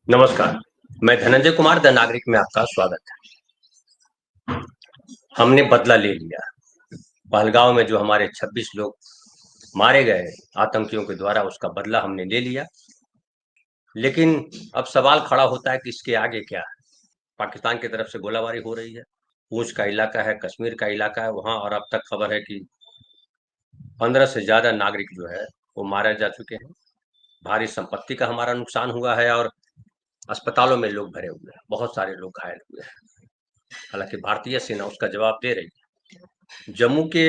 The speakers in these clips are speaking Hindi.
नमस्कार, मैं धनंजय कुमार द नागरिक में आपका स्वागत है। हमने बदला ले लिया। पहलगाँव में जो हमारे 26 लोग मारे गए आतंकियों के द्वारा, उसका बदला हमने ले लिया। लेकिन अब सवाल खड़ा होता है कि इसके आगे क्या है? पाकिस्तान की तरफ से गोलाबारी हो रही है। पूंछ का इलाका है, कश्मीर का इलाका है, वहाँ और अब तक खबर है कि 15 से ज़्यादा नागरिक जो है वो मारे जा चुके हैं। भारी संपत्ति का हमारा नुकसान हुआ है और अस्पतालों में लोग भरे हुए हैं, बहुत सारे लोग घायल हुए हैं। हालांकि भारतीय सेना उसका जवाब दे रही है। जम्मू के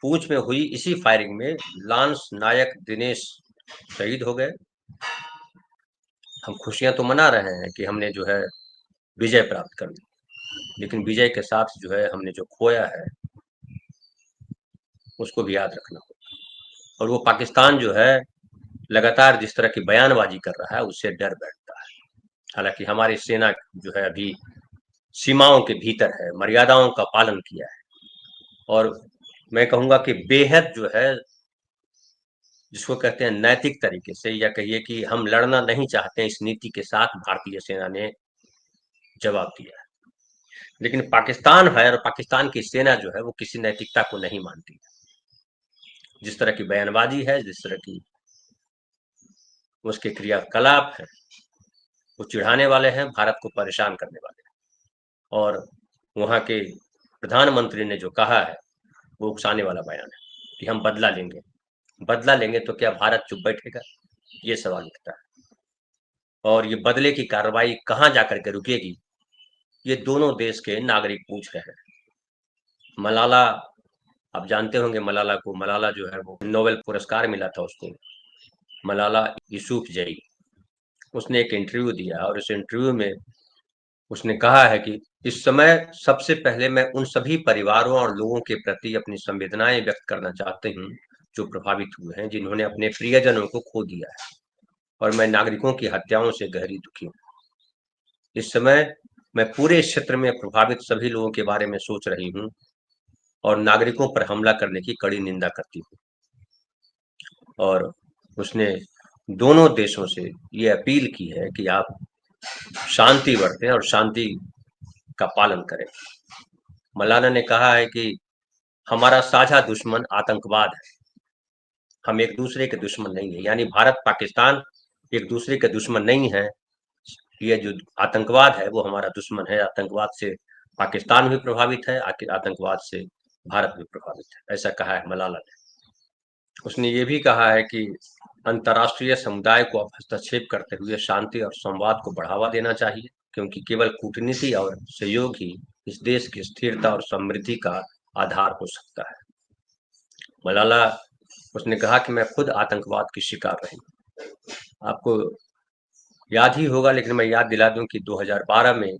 पूंछ में हुई इसी फायरिंग में लांस नायक दिनेश शहीद हो गए। हम खुशियां तो मना रहे हैं कि हमने जो है विजय प्राप्त कर ली, लेकिन विजय के साथ जो है हमने जो खोया है उसको भी याद रखना होगा। और वो पाकिस्तान जो है लगातार जिस तरह की बयानबाजी कर रहा है उससे डर बैठता है। हालांकि हमारी सेना जो है अभी सीमाओं के भीतर है, मर्यादाओं का पालन किया है और मैं कहूंगा कि बेहद जो है जिसको कहते हैं नैतिक तरीके से, या कहिए कि हम लड़ना नहीं चाहते हैं, इस नीति के साथ भारतीय सेना ने जवाब दिया है। लेकिन पाकिस्तान है और पाकिस्तान की सेना जो है वो किसी नैतिकता को नहीं मानती है। जिस तरह की बयानबाजी है, जिस तरह की उसके क्रियाकलाप है, वो चिढ़ाने वाले हैं, भारत को परेशान करने वाले हैं। और वहाँ के प्रधानमंत्री ने जो कहा है वो उकसाने वाला बयान है कि हम बदला लेंगे। बदला लेंगे तो क्या भारत चुप बैठेगा? ये सवाल उठता है। और ये बदले की कार्रवाई कहाँ जाकर के रुकेगी, ये दोनों देश के नागरिक पूछ रहे हैं। मलाला, आप जानते होंगे मलाला को। मलाला जो है वो नोबेल पुरस्कार मिला था उसको, मलाला यूसुफजई। उसने एक इंटरव्यू दिया और उस इंटरव्यू में उसने कहा है कि इस समय सबसे पहले मैं उन सभी परिवारों और लोगों के प्रति अपनी संवेदनाएं व्यक्त करना चाहती हूँ जो प्रभावित हुए हैं, जिन्होंने अपने प्रियजनों को खो दिया है। और मैं नागरिकों की हत्याओं से गहरी दुखी हूँ। इस समय मैं पूरे क्षेत्र में प्रभावित सभी लोगों के बारे में सोच रही हूँ और नागरिकों पर हमला करने की कड़ी निंदा करती हूँ। और उसने दोनों देशों से ये अपील की है कि आप शांति बरतें और शांति का पालन करें। मलाना ने कहा है कि हमारा साझा दुश्मन आतंकवाद है, हम एक दूसरे के दुश्मन नहीं है। यानी भारत पाकिस्तान एक दूसरे के दुश्मन नहीं है। ये जो आतंकवाद है वो हमारा दुश्मन है। आतंकवाद से पाकिस्तान भी प्रभावित है, आतंकवाद से भारत भी प्रभावित है, ऐसा कहा है मलाला ने। उसने ये भी कहा है कि अंतर्राष्ट्रीय समुदाय को अब हस्तक्षेप करते हुए शांति और संवाद को बढ़ावा देना चाहिए, क्योंकि केवल कूटनीति और सहयोग ही इस देश की स्थिरता और समृद्धि का आधार हो सकता है। मलाला, उसने कहा कि मैं खुद आतंकवाद की शिकार रही। आपको याद ही होगा, लेकिन मैं याद दिला दूं कि 2012 में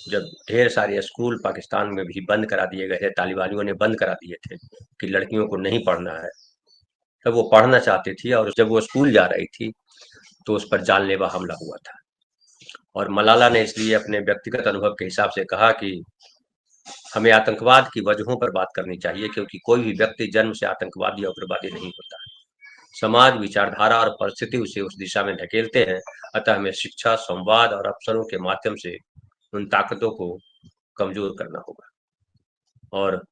जब ढेर सारे स्कूल पाकिस्तान में भी बंद करा दिए गए थे, तालिबानियों ने बंद करा दिए थे कि लड़कियों को नहीं पढ़ना है, तब वो पढ़ना चाहती थी और जब वो स्कूल जा रही थी तो उस पर जानलेवा हमला हुआ था। और मलाला ने इसलिए अपने व्यक्तिगत अनुभव के हिसाब से कहा कि हमें आतंकवाद की वजहों पर बात करनी चाहिए, क्योंकि कोई भी व्यक्ति जन्म से आतंकवादी या उग्रवादी नहीं होता है। समाज, विचारधारा और परिस्थिति उसे उस दिशा में ढकेलते हैं। अतः हमें शिक्षा, संवाद और अवसरों के माध्यम से उन ताकतों को कमजोर करना होगा। और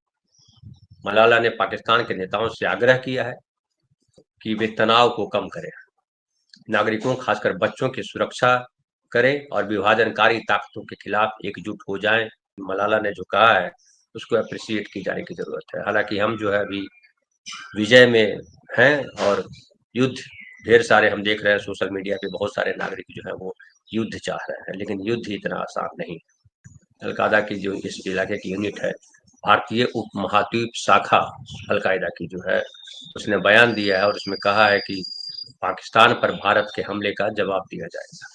मलाला ने पाकिस्तान के नेताओं से आग्रह किया है कि वे तनाव को कम करें, नागरिकों खासकर बच्चों की सुरक्षा करें और विभाजनकारी ताकतों के खिलाफ एकजुट हो जाएं। मलाला ने जो कहा है उसको अप्रिशिएट की जाने की जरूरत है। हालांकि हम जो है अभी विजय में हैं और युद्ध, ढेर सारे हम देख रहे हैं सोशल मीडिया पे, बहुत सारे नागरिक जो है वो युद्ध चाह रहे हैं, लेकिन युद्ध इतना आसान नहीं। अलकायदा की जो इस इलाके की यूनिट है, भारतीय उप महाद्वीप शाखा अलकायदा की जो है, उसने बयान दिया है और उसमें कहा है कि पाकिस्तान पर भारत के हमले का जवाब दिया जाएगा।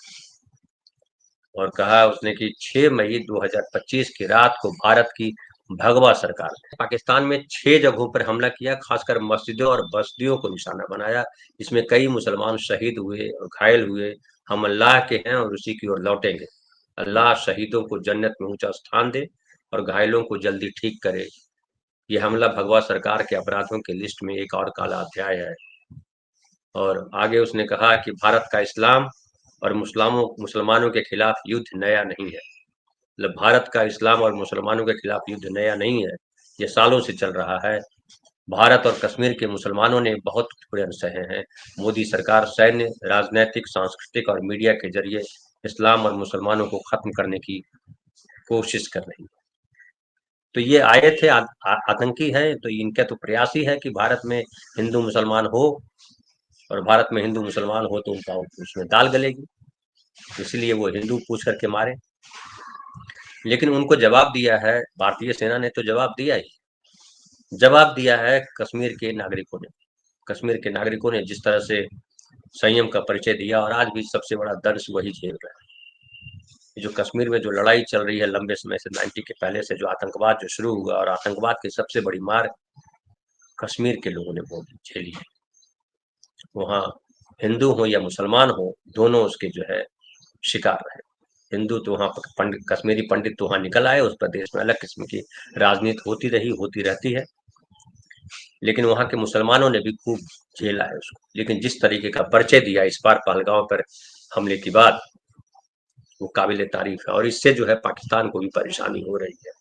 और कहा उसने कि 6 मई 2025 की रात को भारत की भगवा सरकार ने पाकिस्तान में 6 जगहों पर हमला किया, खासकर मस्जिदों और बस्तियों को निशाना बनाया। इसमें कई मुसलमान शहीद हुए और घायल हुए। हम अल्लाह के हैं और उसी की ओर लौटेंगे। अल्लाह शहीदों को जन्नत में ऊंचा स्थान दे और घायलों को जल्दी ठीक करे। ये हमला भगवा सरकार के अपराधों की लिस्ट में एक और काला अध्याय है। और आगे उसने कहा कि भारत का इस्लाम और मुसलमानों के खिलाफ युद्ध नया नहीं है। मतलब भारत का इस्लाम और मुसलमानों के खिलाफ युद्ध नया नहीं है, ये सालों से चल रहा है। भारत और कश्मीर के मुसलमानों ने बहुत ऋण सहे हैं। मोदी सरकार सैन्य, राजनैतिक, सांस्कृतिक और मीडिया के जरिए इस्लाम और मुसलमानों को खत्म करने की कोशिश कर रही है। तो ये आए थे आतंकी हैं, तो इनका तो प्रयास ही है कि भारत में हिंदू मुसलमान हो, और भारत में हिंदू मुसलमान हो तो उनका उसमें दाल गलेगी, इसलिए वो हिंदू पूछ करके मारे। लेकिन उनको जवाब दिया है, भारतीय सेना ने तो जवाब दिया है कश्मीर के नागरिकों ने। कश्मीर के नागरिकों ने जिस तरह से संयम का परिचय दिया, और आज भी सबसे बड़ा दर्श वही झेल रहे हैं। जो कश्मीर में जो लड़ाई चल रही है लंबे समय से, 90 के पहले से, जो आतंकवाद जो शुरू हुआ, और आतंकवाद की सबसे बड़ी मार कश्मीर के लोगों ने बहुत झेली है। वहाँ हिंदू हो या मुसलमान हो, दोनों उसके जो है शिकार रहे। हिंदू तो वहाँ पंडित, कश्मीरी पंडित तो वहाँ निकल आए, उस प्रदेश में अलग किस्म की राजनीति होती रहती है, लेकिन वहाँ के मुसलमानों ने भी खूब झेला है उसको। लेकिन जिस तरीके का परिचय दिया इस बार पहलगांव पर हमले की बात, वो काबिल तारीफ है, और इससे जो है पाकिस्तान को भी परेशानी हो रही है।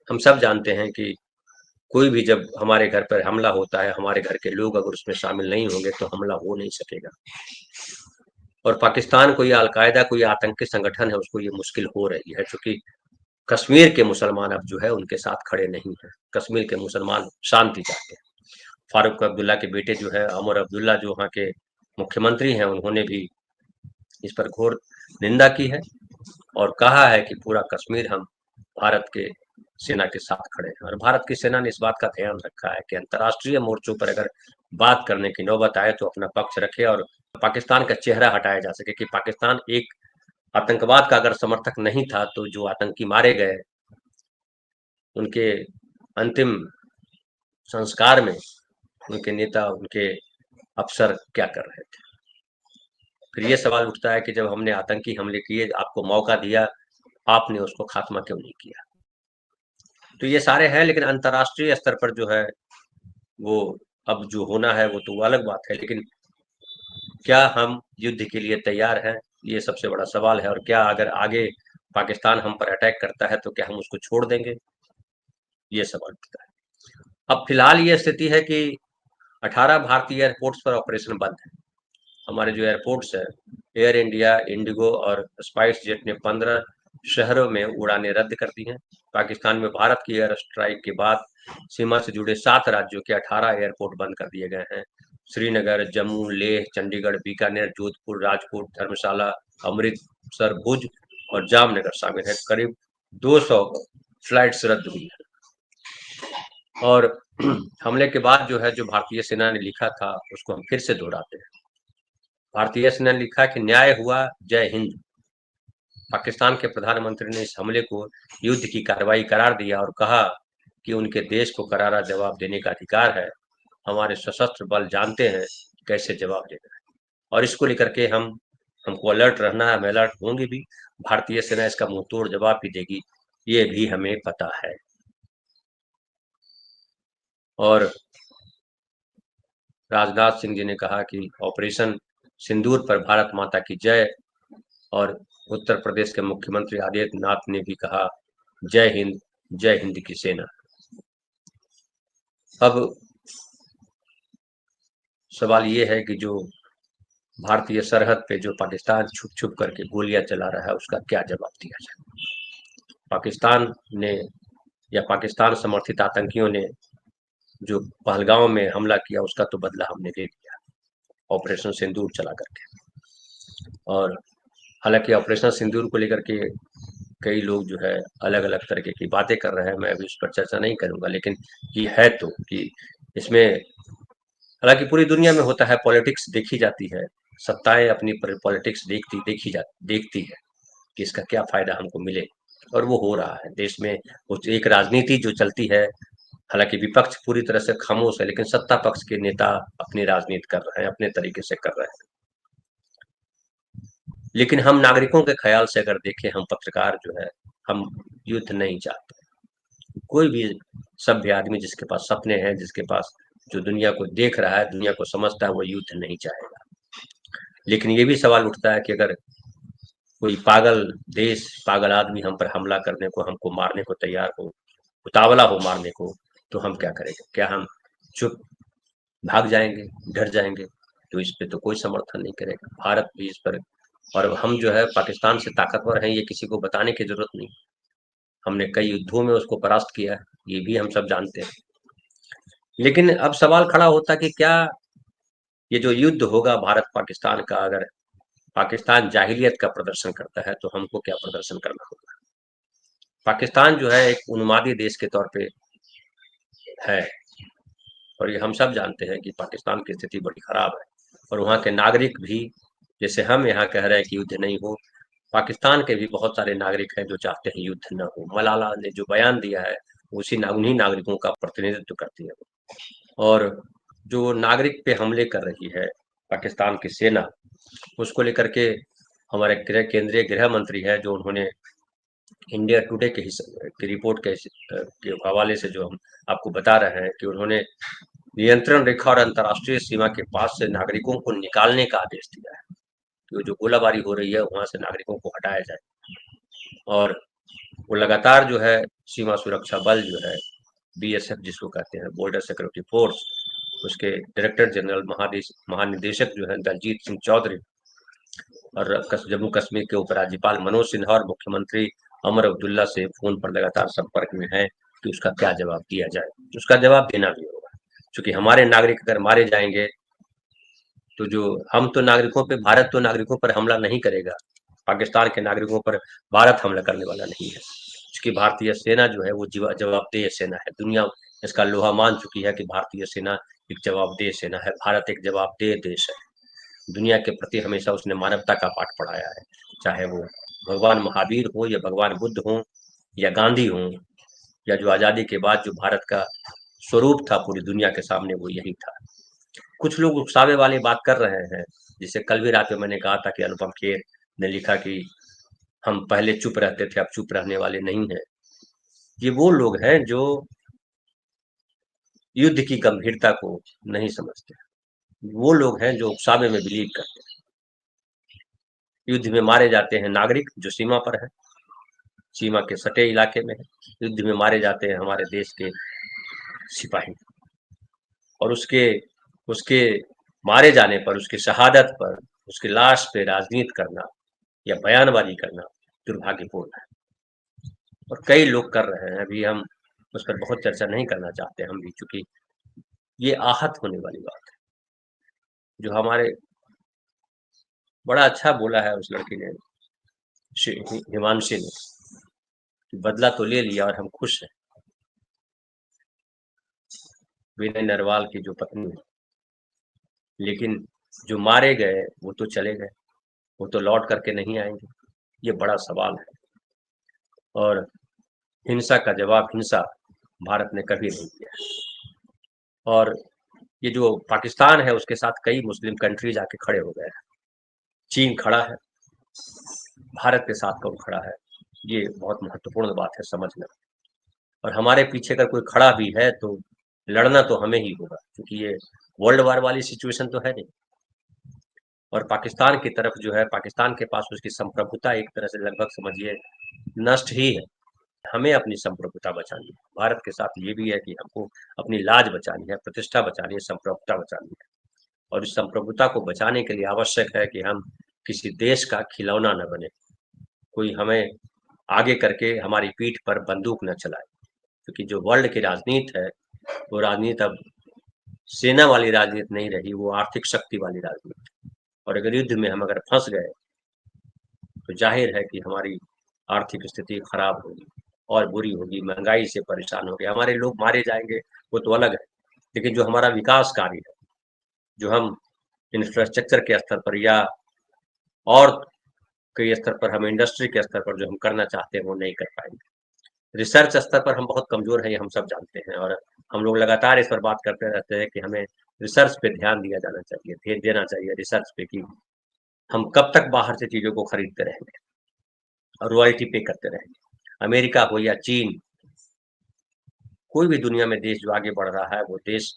हम सब जानते हैं कि कोई भी जब हमारे घर पर हमला होता है, हमारे घर के लोग अगर उसमें शामिल नहीं होंगे तो हमला हो नहीं सकेगा। और पाकिस्तान कोई अलकायदा, कोई आतंकी संगठन है, उसको ये मुश्किल हो रही है, क्योंकि कश्मीर के मुसलमान अब जो है उनके साथ खड़े नहीं हैं। कश्मीर के मुसलमान शांति चाहते हैं। फारूक अब्दुल्ला के बेटे जो है अमर अब्दुल्ला, जो वहाँ के मुख्यमंत्री हैं, उन्होंने भी इस पर घोर निंदा की है और कहा है कि पूरा कश्मीर हम भारत के सेना के साथ खड़े हैं। और भारत की सेना ने इस बात का ध्यान रखा है कि अंतर्राष्ट्रीय मोर्चों पर अगर बात करने की नौबत आए तो अपना पक्ष रखे, और पाकिस्तान का चेहरा हटाया जा सके कि पाकिस्तान एक आतंकवाद का अगर समर्थक नहीं था, तो जो आतंकी मारे गए उनके अंतिम संस्कार में उनके नेता, उनके अफसर क्या कर रहे थे। फिर ये सवाल उठता है कि जब हमने आतंकी हमले किए, आपको मौका दिया, आपने उसको खात्मा क्यों नहीं किया। तो ये सारे हैं, लेकिन अंतर्राष्ट्रीय स्तर पर जो है वो अब जो होना है वो तो अलग बात है, लेकिन क्या हम युद्ध के लिए तैयार हैं, ये सबसे बड़ा सवाल है। और क्या अगर आगे पाकिस्तान हम पर अटैक करता है तो क्या हम उसको छोड़ देंगे, ये सवाल उठता है। अब फिलहाल ये स्थिति है कि 18 भारतीय एयरपोर्ट्स पर ऑपरेशन बंद है। हमारे जो एयरपोर्ट्स है, एयर इंडिया, इंडिगो और स्पाइस जेट ने 15 शहरों में उड़ानें रद्द कर दी हैं। पाकिस्तान में भारत की एयर स्ट्राइक के बाद सीमा से जुड़े 7 राज्यों के 18 एयरपोर्ट बंद कर दिए गए हैं। श्रीनगर, जम्मू, लेह, चंडीगढ़, बीकानेर, जोधपुर, राजकोट, धर्मशाला, अमृतसर, भुज और जामनगर शामिल है। करीब 200 फ्लाइट्स रद्द हुई है। और हमले के बाद जो है, जो भारतीय सेना ने लिखा था उसको हम फिर से दोहराते हैं। भारतीय सेना ने लिखा कि न्याय हुआ, जय हिंद। पाकिस्तान के प्रधानमंत्री ने इस हमले को युद्ध की कार्रवाई करार दिया और कहा कि उनके देश को करारा जवाब देने का अधिकार है। हमारे सशस्त्र बल जानते हैं कैसे जवाब देना है, और इसको लेकर के हमको अलर्ट रहना है। हम अलर्ट होंगे भी, भारतीय सेना इसका मुंह तोड़ जवाब भी देगी, ये भी हमें पता है। और राजनाथ सिंह जी ने कहा कि ऑपरेशन सिंदूर पर भारत माता की जय, और उत्तर प्रदेश के मुख्यमंत्री आदित्यनाथ ने भी कहा जय हिंद की सेना। अब सवाल ये है कि जो भारतीय सरहद पे जो पाकिस्तान छुप छुप करके गोलियां चला रहा है, उसका क्या जवाब दिया जाए। पाकिस्तान ने या पाकिस्तान समर्थित आतंकियों ने जो पहलगांव में हमला किया, उसका तो बदला हमने ले लिया ऑपरेशन सिंदूर चला करके। और हालांकि ऑपरेशन सिंदूर को लेकर के कई लोग जो है अलग अलग तरीके की बातें कर रहे हैं, मैं अभी उस पर चर्चा नहीं करूंगा, लेकिन ये है तो कि इसमें, हालांकि पूरी दुनिया में होता है, पॉलिटिक्स देखी जाती है, सत्ताएं अपनी पॉलिटिक्स देखती है कि इसका क्या फायदा हमको मिले, और वो हो रहा है देश में। वो एक राजनीति जो चलती है, हालांकि विपक्ष पूरी तरह से खामोश है, लेकिन सत्ता पक्ष के नेता अपनी राजनीति कर रहे हैं, अपने तरीके से कर रहे हैं। लेकिन हम नागरिकों के ख्याल से अगर देखें, हम पत्रकार जो है, हम युद्ध नहीं चाहते। कोई भी सभ्य आदमी जिसके पास सपने हैं, जिसके पास जो दुनिया को देख रहा है, दुनिया को समझता है, वो युद्ध नहीं चाहेगा। लेकिन ये भी सवाल उठता है कि अगर कोई पागल देश, पागल आदमी हम पर हमला करने को, हमको मारने को तैयार हो, उतावला हो मारने को, तो हम क्या करेंगे? क्या हम चुप भाग जाएंगे, डर जाएंगे? तो इस पे तो कोई समर्थन नहीं करेगा भारत भी इस पर। और हम जो है पाकिस्तान से ताकतवर हैं, ये किसी को बताने की जरूरत नहीं। हमने कई युद्धों में उसको परास्त किया है, ये भी हम सब जानते हैं। लेकिन अब सवाल खड़ा होता है कि क्या ये जो युद्ध होगा भारत पाकिस्तान का, अगर पाकिस्तान जाहिलियत का प्रदर्शन करता है तो हमको क्या प्रदर्शन करना होगा? पाकिस्तान जो है एक उन्मादी देश के तौर पे है, और ये हम सब जानते हैं कि पाकिस्तान की स्थिति बड़ी खराब है, और वहाँ के नागरिक भी, जैसे हम यहाँ कह रहे हैं कि युद्ध नहीं हो, पाकिस्तान के भी बहुत सारे नागरिक हैं जो चाहते हैं युद्ध न हो। मलाला ने जो बयान दिया है उन्हीं नागरिकों का प्रतिनिधित्व करती है वो। और जो नागरिक पे हमले कर रही है पाकिस्तान की सेना, उसको लेकर के हमारे केंद्रीय गृह मंत्री है, जो उन्होंने इंडिया टुडे की रिपोर्ट के हवाले से जो हम आपको बता रहे हैं कि उन्होंने नियंत्रण रेखा और अंतर्राष्ट्रीय सीमा के पास से नागरिकों को निकालने का आदेश दिया है कि जो गोलाबारी हो रही है वहां से नागरिकों को हटाया जाए। और वो लगातार जो है सीमा सुरक्षा बल जो है, बीएसएफ जिसको कहते हैं, बॉर्डर सिक्योरिटी फोर्स, उसके डायरेक्टर जनरल महानिदेशक जो है दलजीत सिंह चौधरी, और जम्मू कश्मीर के उपराज्यपाल मनोज सिन्हा और मुख्यमंत्री अमर अब्दुल्ला से फोन पर लगातार संपर्क में है कि उसका क्या जवाब दिया जाए। उसका जवाब देना भी होगा, क्योंकि हमारे नागरिक अगर मारे जाएंगे तो जो हम तो नागरिकों पे, भारत तो नागरिकों पर हमला नहीं करेगा, पाकिस्तान के नागरिकों पर भारत हमला करने वाला नहीं है। इसकी भारतीय सेना जो है वो जवाबदेह सेना है। दुनिया इसका लोहा मान चुकी है कि भारतीय सेना एक जवाबदेह सेना है। भारत एक जवाबदेह देश है। दुनिया के प्रति हमेशा उसने मानवता का पाठ पढ़ाया है, चाहे वो भगवान महावीर हो या भगवान बुद्ध हो या गांधी हो, या जो आजादी के बाद जो भारत का स्वरूप था पूरी दुनिया के सामने वो यही था। कुछ लोग उकसावे वाली बात कर रहे हैं, जिसे कल भी रात में मैंने कहा था कि अनुपम खेर ने लिखा कि हम पहले चुप रहते थे, अब चुप रहने वाले नहीं हैं। ये वो लोग हैं जो युद्ध की गंभीरता को नहीं समझते, वो लोग हैं जो उकसावे में बिलीव करते हैं। युद्ध में मारे जाते हैं नागरिक जो सीमा पर है, सीमा के सटे इलाके में है। युद्ध में मारे जाते हैं हमारे देश के सिपाही, और उसके उसके मारे जाने पर, उसकी शहादत पर, उसकी लाश पे राजनीति करना या बयानबाजी करना दुर्भाग्यपूर्ण है, और कई लोग कर रहे हैं। अभी हम उस पर बहुत चर्चा नहीं करना चाहते हम भी, चूंकि ये आहत होने वाली बात है। जो हमारे, बड़ा अच्छा बोला है उस लड़की ने, हिमांशी ने, कि बदला तो ले लिया और हम खुश हैं। विनय नरवाल की जो पत्नी है, लेकिन जो मारे गए वो तो चले गए, वो तो लौट करके नहीं आएंगे। ये बड़ा सवाल है, और हिंसा का जवाब हिंसा भारत ने कभी नहीं दिया है। और ये जो पाकिस्तान है उसके साथ कई मुस्लिम कंट्रीज आके खड़े हो गए हैं। चीन खड़ा है, भारत के साथ कौन खड़ा है, ये बहुत महत्वपूर्ण बात है समझना। और हमारे पीछे अगर कोई खड़ा भी है तो लड़ना तो हमें ही होगा, क्योंकि ये वर्ल्ड वार वाली सिचुएशन तो है नहीं। और पाकिस्तान की तरफ जो है, पाकिस्तान के पास उसकी संप्रभुता एक तरह से लगभग समझिए नष्ट ही है। हमें अपनी संप्रभुता बचानी है। भारत के साथ ये भी है कि हमको अपनी लाज बचानी है, प्रतिष्ठा बचानी है, संप्रभुता बचानी है। और इस संप्रभुता को बचाने के लिए आवश्यक है कि हम किसी देश का खिलौना न बने, कोई हमें आगे करके हमारी पीठ पर बंदूक न चलाए। क्योंकि जो वर्ल्ड की राजनीति है वो राजनीति अब सेना वाली राजनीति नहीं रही, वो आर्थिक शक्ति वाली राजनीति। और अगर युद्ध में हम अगर फंस गए तो जाहिर है कि हमारी आर्थिक स्थिति खराब होगी और बुरी होगी, महंगाई से परेशान होंगे, हमारे लोग मारे जाएंगे, वो तो अलग है। लेकिन जो हमारा विकास कार्य है, जो हम इंफ्रास्ट्रक्चर के स्तर पर या और कई स्तर पर, हम इंडस्ट्री के स्तर पर जो हम करना चाहते हैं वो नहीं कर पाएंगे। रिसर्च स्तर पर हम बहुत कमजोर हैं, ये हम सब जानते हैं, और हम लोग लगातार इस पर बात करते रहते हैं कि हमें रिसर्च पे ध्यान दिया जाना चाहिए, देना चाहिए रिसर्च पे, कि हम कब तक बाहर से चीजों को खरीदते रहेंगे और रॉयल्टी पे करते रहेंगे। अमेरिका हो या चीन, कोई भी दुनिया में देश जो आगे बढ़ रहा है वो देश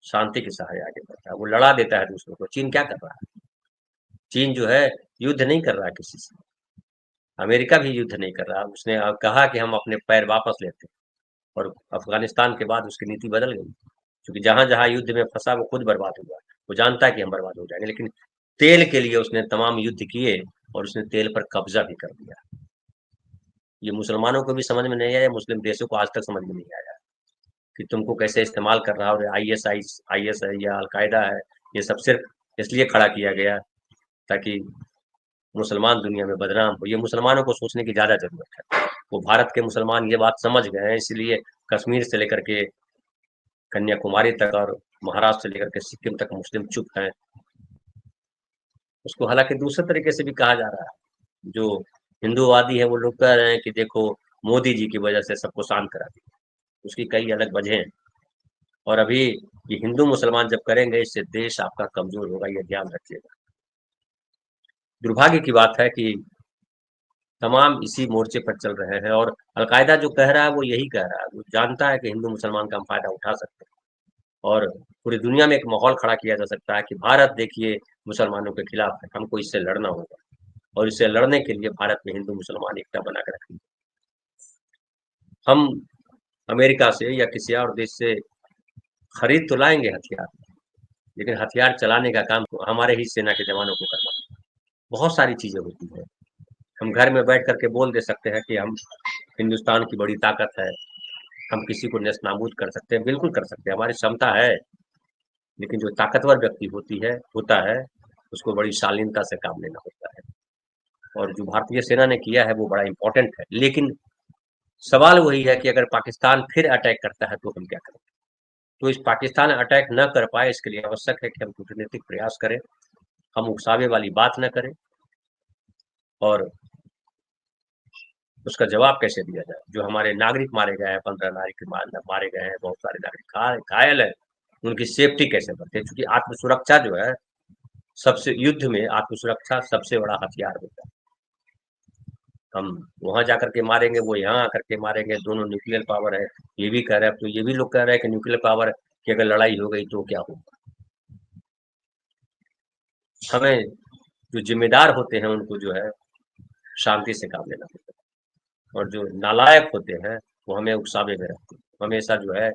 शांति के सहारे आगे बढ़ता है, वो लड़ा देता है दूसरों को। चीन क्या कर रहा है? चीन जो है युद्ध नहीं कर रहा है किसी से, अमेरिका भी युद्ध नहीं कर रहा। उसने कहा कि हम अपने पैर वापस लेते हैं, और अफगानिस्तान के बाद उसकी नीति बदल गई, क्योंकि जहां जहां युद्ध में फंसा वो खुद बर्बाद हुआ। वो जानता है कि हम बर्बाद हो जाएंगे, लेकिन तेल के लिए उसने तमाम युद्ध किए और उसने तेल पर कब्जा भी कर लिया। ये मुसलमानों को भी समझ में नहीं आया, मुस्लिम देशों को आज तक समझ में नहीं आया कि तुमको कैसे इस्तेमाल कर रहा है। और आईएस है या अलकायदा है, ये सब सिर्फ इसलिए खड़ा किया गया ताकि मुसलमान दुनिया में बदनाम हो। ये मुसलमानों को सोचने की ज्यादा जरूरत है। वो भारत के मुसलमान ये बात समझ गए हैं, इसलिए कश्मीर से लेकर के कन्याकुमारी तक और महाराष्ट्र से लेकर के सिक्किम तक मुस्लिम चुप हैं। उसको हालांकि दूसरे तरीके से भी कहा जा रहा है। जो हिंदूवादी है वो लोग कह रहे हैं कि देखो मोदी जी की वजह से सबको शांत करा दिया। उसकी कई अलग वजह हैं, और अभी ये हिंदू मुसलमान जब करेंगे इससे देश आपका कमजोर होगा, ये ध्यान रखिएगा। दुर्भाग्य की बात है कि तमाम इसी मोर्चे पर चल रहे हैं, और अलकायदा जो कह रहा है वो यही कह रहा है। वो जानता है कि हिंदू मुसलमान का हम फायदा उठा सकते हैं, और पूरी दुनिया में एक माहौल खड़ा किया जा सकता है कि भारत देखिए मुसलमानों के खिलाफ है, हमको इससे लड़ना होगा, और इससे लड़ने के लिए भारत में हिंदू मुसलमान एकता बना कर रखेंगे। हम अमेरिका से या किसी और देश से खरीद तो लाएंगे हथियार, लेकिन हथियार चलाने का काम तो हमारे ही सेना के जवानों को करना है। बहुत सारी चीजें होती हैं। हम घर में बैठ करके बोल दे सकते हैं कि हम हिंदुस्तान की बड़ी ताकत है, हम किसी को नेस्तनाबूद कर सकते हैं, बिल्कुल कर सकते हैं, हमारी क्षमता है। लेकिन जो ताकतवर व्यक्ति होता है, उसको बड़ी शालीनता से काम लेना होता है। और जो भारतीय सेना ने किया है वो बड़ा इंपॉर्टेंट है। लेकिन सवाल वही है कि अगर पाकिस्तान फिर अटैक करता है तो हम क्या करें। तो इस पाकिस्तान अटैक न कर पाए इसके लिए आवश्यक है कि हम कूटनीतिक प्रयास करें, हम उकसावे वाली बात न करें, और उसका जवाब कैसे दिया जाए। जो हमारे नागरिक मारे गए हैं, 15 नागरिक मारे गए हैं, बहुत सारे नागरिक घायल है, उनकी सेफ्टी कैसे बढ़ते, क्योंकि आत्म सुरक्षा जो है सबसे, युद्ध में आत्म सुरक्षा सबसे बड़ा हथियार होता है। हम वहां जाकर के मारेंगे, वो यहाँ आकर के मारेंगे, दोनों न्यूक्लियर पावर है, ये भी कह रहे हैं। तो ये भी लोग कह रहे हैं कि न्यूक्लियर पावर की अगर लड़ाई हो गई तो क्या होगा। हमें जो जिम्मेदार होते हैं उनको जो है शांति से काम लेना होता है, और जो नालायक होते हैं वो हमें उकसावे में रखते हैं, हमेशा जो है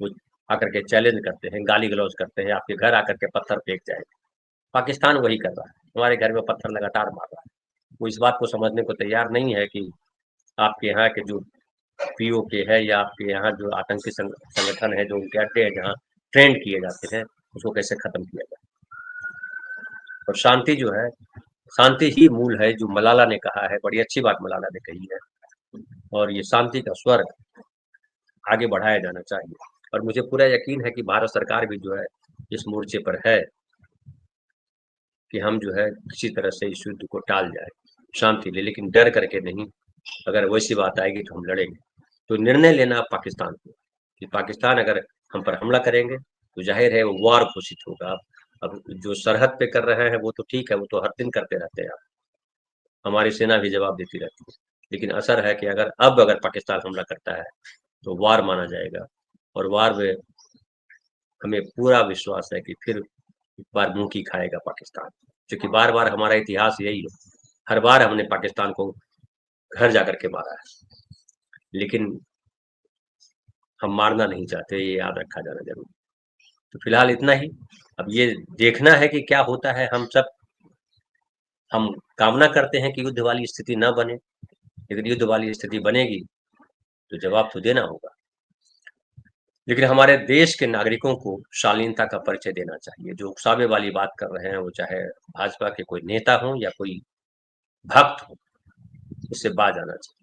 वो आकर के चैलेंज करते हैं, गाली गलौज करते हैं, आपके घर आकर के पत्थर फेंक जाएंगे। पाकिस्तान वही कर रहा है, हमारे घर में पत्थर लगातार मार रहा है। वो इस बात को समझने को तैयार नहीं है कि आपके यहाँ के जो पीओके है या आपके यहाँ जो आतंकी संगठन है, जो उनके अड्डे हैं जहाँ ट्रेंड किए जाते हैं, उसको कैसे खत्म किया जाए। और शांति जो है, शांति ही मूल है, जो मलाला ने कहा है, बड़ी अच्छी बात मलाला ने कही है। और ये शांति का स्वर आगे बढ़ाया जाना चाहिए, और मुझे पूरा यकीन है कि भारत सरकार भी जो है इस मोर्चे पर है कि हम जो है किसी तरह से इस युद्ध को टाल जाए, शांति ले, लेकिन डर करके नहीं। अगर वैसी बात आएगी तो हम लड़ेंगे। तो निर्णय लेना अब पाकिस्तान को, कि पाकिस्तान अगर हम पर हमला करेंगे तो जाहिर है वो वार घोषित होगा। अब जो सरहद पे कर रहे हैं वो तो ठीक है, वो तो हर दिन करते रहते हैं, हमारी सेना भी जवाब देती रहती है। लेकिन असर है कि अगर पाकिस्तान हमला करता है तो वार माना जाएगा, और वार में हमें पूरा विश्वास है कि फिर एक बार मुंह की खाएगा पाकिस्तान, क्योंकि बार बार हमारा इतिहास यही है, हर बार हमने पाकिस्तान को घर जाकर के मारा है, लेकिन हम मारना नहीं चाहते, ये याद रखा जाना जरूरी। तो फिलहाल इतना ही। अब ये देखना है कि क्या होता है। हम कामना करते हैं कि युद्ध वाली स्थिति न बने, लेकिन युद्ध वाली स्थिति बनेगी तो जवाब तो देना होगा। लेकिन हमारे देश के नागरिकों को शालीनता का परिचय देना चाहिए। जो उकसावे वाली बात कर रहे हैं, वो चाहे भाजपा के कोई नेता हो या कोई भक्त हो, इससे बाज आना चाहिए।